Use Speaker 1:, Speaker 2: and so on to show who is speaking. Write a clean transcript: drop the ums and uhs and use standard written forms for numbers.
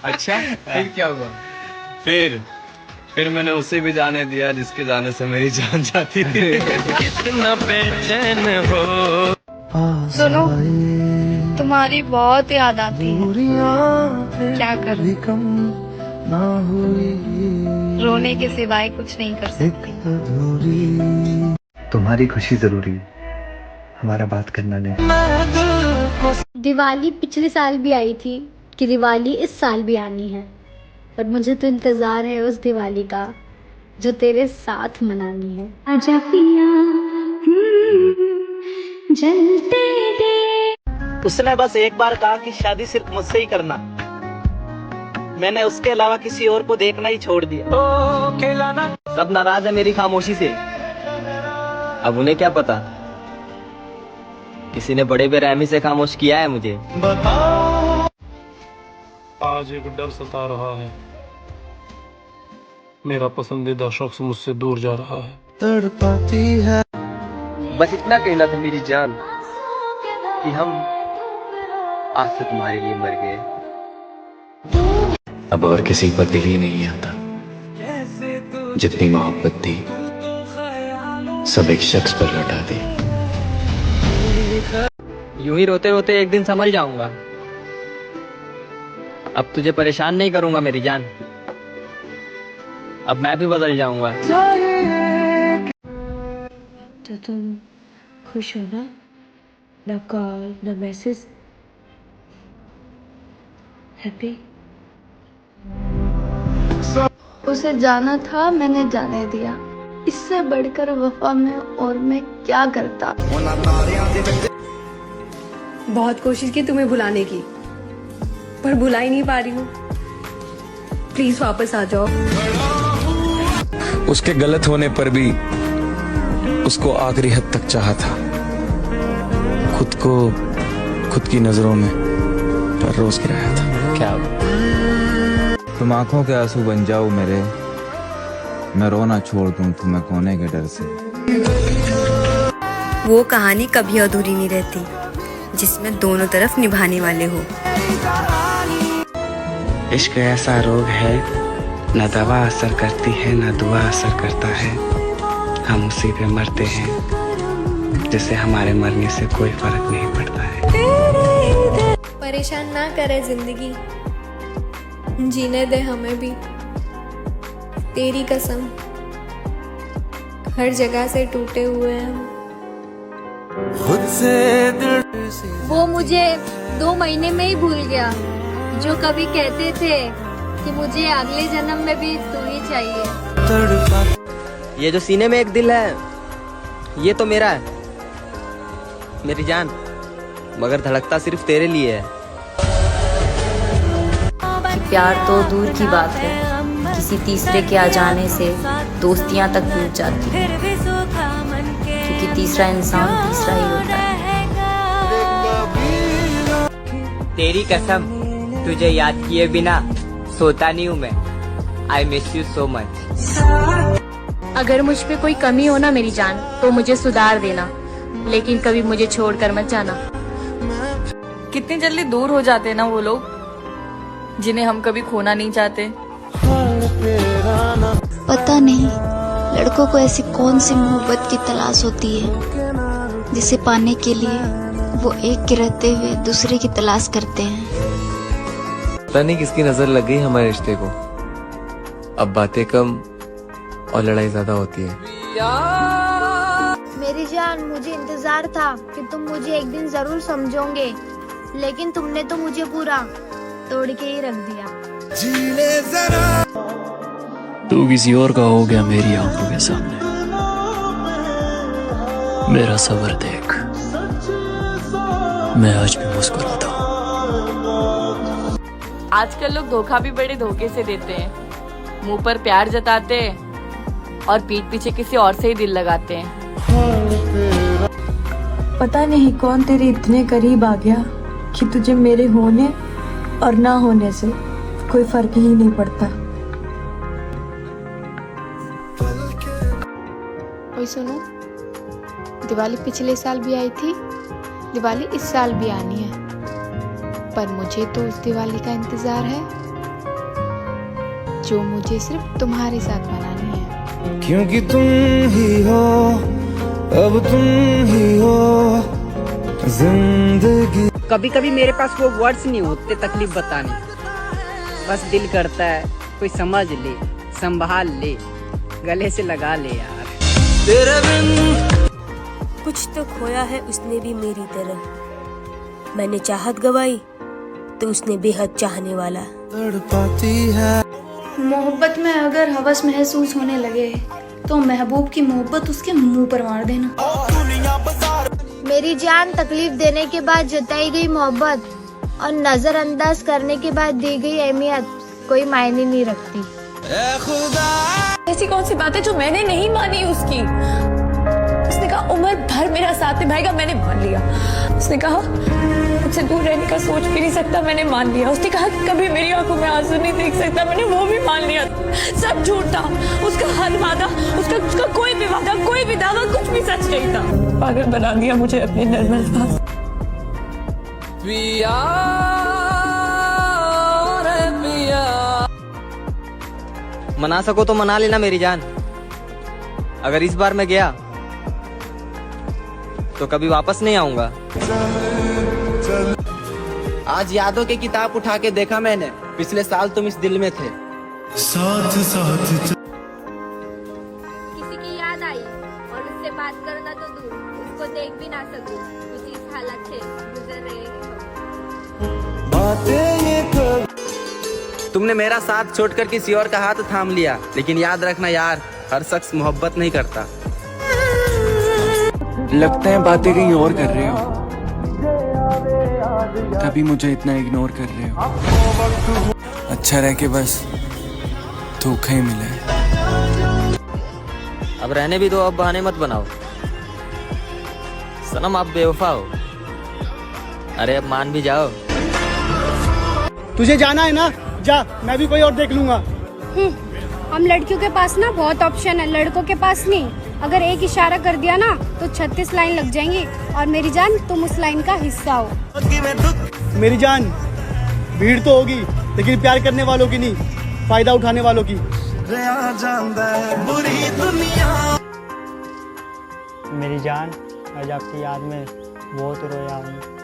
Speaker 1: अच्छा, फिर क्या हुआ?
Speaker 2: फिर मैंने उसे भी जाने दिया जिसके जाने से मेरी जान जाती थी। कितना बेचैन हो।
Speaker 3: सुनो, तुम्हारी बहुत याद आती है। क्या करूं? रोने के सिवाय कुछ नहीं कर सकती।
Speaker 1: तुम्हारी खुशी जरूरी है, हमारा बात करना नहीं।
Speaker 4: दिवाली पिछले साल भी आई थी कि दिवाली इस साल भी आनी है, पर मुझे तो इंतज़ार है उस दिवाली का जो तेरे साथ मनानी है। आजा पिया, जलते दे।
Speaker 5: उसने बस एक बार कहा कि शादी सिर्फ मुझसे ही करना। मैंने उसके अलावा किसी और को देखना ही छोड़ दिया।
Speaker 6: सब नाराज है मेरी खामोशी से। अब उन्हें क्या पता, किसी ने बड़े बेरहमी से खामोश किया है मुझे।
Speaker 7: आज एक डर सता रहा है, मेरा पसंदीदा शख्स मुझसे दूर जा रहा है।
Speaker 1: तड़पाती है।
Speaker 6: बस इतना कहना था मेरी जान कि हम आज से तुम्हारे लिए मर गए।
Speaker 8: अब और किसी पर दिल ही नहीं आता। जितनी मोहब्बत थी सब एक शख्स पर लौटा दी।
Speaker 6: यूं ही रोते रोते एक दिन संभल जाऊंगा। अब तुझे परेशान नहीं करूंगा मेरी जान। अब मैं भी बदल जाऊंगा।
Speaker 4: तो तुम खुश हो ना? ना कॉल ना मैसेज। हैप्पी?
Speaker 3: उसे जाना था, मैंने जाने दिया। इससे बढ़कर वफा में और मैं क्या करता।
Speaker 9: बहुत कोशिश की तुम्हें भुलाने की, पर भुला ही नहीं पा रही हूँ। प्लीज वापस आ जाओ।
Speaker 8: उसके गलत होने पर भी उसको आखिरी हद तक चाहा था। खुद को खुद की नजरों में हर रोज गिराया था।
Speaker 6: क्या
Speaker 10: तुम आंखों के आंसू बन जाओ मेरे, मैं रोना छोड़ दूं तुम्हें खोने के डर से।
Speaker 9: वो कहानी कभी अधूरी नहीं रहती जिसमें दोनों तरफ निभाने वाले हो।
Speaker 5: इश्क ऐसा रोग है, न दवा असर करती है न दुआ असर करता है। हम उसी पे मरते हैं जिससे हमारे मरने से कोई फर्क नहीं पड़ता है।
Speaker 3: परेशान ना करे जिंदगी, जीने दे हमें भी। तेरी कसम, हर जगह से टूटे हुए हैं हम।
Speaker 4: वो मुझे 2 महीने में ही भूल गया, जो कभी कहते थे कि मुझे अगले जन्म में भी तू ही चाहिए।
Speaker 6: ये जो सीने में एक दिल है, ये तो मेरा है मेरी जान, मगर धड़कता सिर्फ तेरे लिए है।
Speaker 9: प्यार तो दूर की बात है, किसी तीसरे के आ जाने से दोस्तियां तक टूट जाती हैं, क्योंकि तीसरा इंसान तीसरा ही होता है।
Speaker 6: तेरी कसम, तुझे याद किए बिना सोता नहीं हूँ मैं। I miss you so much.
Speaker 4: अगर मुझ पे कोई कमी हो ना मेरी जान, तो मुझे सुधार देना, लेकिन कभी मुझे छोड़कर मत जाना।
Speaker 9: कितनी जल्दी दूर हो जाते ना वो लोग जिन्हें हम कभी खोना नहीं चाहते।
Speaker 3: पता नहीं लड़कों को ऐसी कौन सी मोहब्बत की तलाश होती है जिसे पाने के लिए वो एक के रहते हुए दूसरे की तलाश करते हैं।
Speaker 2: पता नहीं किसकी नजर लग गई हमारे रिश्ते को। अब बातें कम और लड़ाई ज्यादा होती है।
Speaker 3: मेरी जान, मुझे इंतजार था कि तुम मुझे एक दिन जरूर समझोगे, लेकिन तुमने तो मुझे पूरा तोड़ के ही रख दिया।
Speaker 8: तू किसी और का हो गया मेरी आंखों के सामने। मेरा सबर देख, मैं आज भी मुस्कुराता हूँ।
Speaker 9: आजकल लोग धोखा भी बड़े धोखे से देते हैं। मुंह पर प्यार जताते और पीठ पीछे किसी और से ही दिल लगाते हैं।
Speaker 3: पता नहीं कौन तेरे इतने करीब आ गया कि तुझे मेरे होने और ना होने से कोई फर्क ही नहीं पड़ता। और सुनो, दिवाली पिछले साल भी आई थी, दिवाली इस साल भी आनी है, पर मुझे तो उस दिवाली का इंतजार है जो मुझे सिर्फ तुम्हारे साथ मनानी है।
Speaker 8: क्योंकि तुम ही हो, अब तुम ही हो जिंदगी।
Speaker 6: कभी कभी मेरे पास वो वर्ड्स नहीं होते तकलीफ बताने, बस दिल करता है कोई समझ ले, संभाल ले, गले से लगा ले यार। तेरे बिन
Speaker 11: कुछ तो खोया है उसने भी मेरी तरह, मैंने चाहत गवाई तो उसने बेहद चाहने वाला।
Speaker 8: तड़पाती है
Speaker 3: मोहब्बत में अगर हवस महसूस होने लगे तो महबूब की मोहब्बत उसके मुंह पर मार देना।
Speaker 4: मेरी जान तकलीफ देने के बाद जताई गई मोहब्बत और नजरअंदाज करने के बाद दी गई अहमियत कोई मायने नहीं रखती।
Speaker 11: ऐसी कौन सी बात है जो मैंने नहीं मानी उसकी? उसने कहा उम्र भर मेरा साथ निभाएगा, मैंने मान लिया। उसने कहा मुझसे दूर रहने का सोच भी नहीं सकता, मैंने मान लिया। उसने कहा कभी मेरी आंखों में आंसू नहीं देख सकता, मैंने वो भी मान लिया। सब झूठ था, उसका हर वादा, उसका कोई भी वादा, कोई भी दावा, कुछ भी सच नहीं था। पागल बना दिया मुझे अपने नर्मल पास।
Speaker 6: मना सको तो मना लेना मेरी जान। अगर इस बार मैं गया तो कभी वापस नहीं आऊंगा। आज यादों की किताब उठा के देखा मैंने, पिछले साल तुम इस दिल में थे।
Speaker 12: साथ साथ
Speaker 4: किसी की याद आई और उससे बात करना तो दूर, उसको देख भी ना सकूं, कुछ इस हालत से गुजर रहे हैं।
Speaker 6: तुमने मेरा साथ छोड़कर किसी और का हाथ थाम लिया, लेकिन याद रखना यार, हर शख्स मोहब्बत नहीं करता।
Speaker 5: लगता है बातें कहीं और कर रहे हो, तभी मुझे इतना इग्नोर कर रहे हो। अच्छा रह के बस धोखा ही मिला है।
Speaker 6: अब रहने भी दो, अब बहाने मत बनाओ। सनम आप बेवफा हो, अरे अब मान भी जाओ।
Speaker 13: तुझे जाना है ना, जा, मैं भी कोई और देख लूंगा।
Speaker 4: हम लड़कियों के पास ना बहुत ऑप्शन है, लड़कों के पास नहीं। अगर एक इशारा कर दिया ना तो 36 लाइन लग जाएंगी, और मेरी जान तुम उस लाइन का हिस्सा हो।
Speaker 13: मेरी जान, भीड़ तो होगी लेकिन प्यार करने वालों की नहीं, फायदा उठाने वालों की। मेरी जान, आज आपकी याद में बहुत रोया हूँ।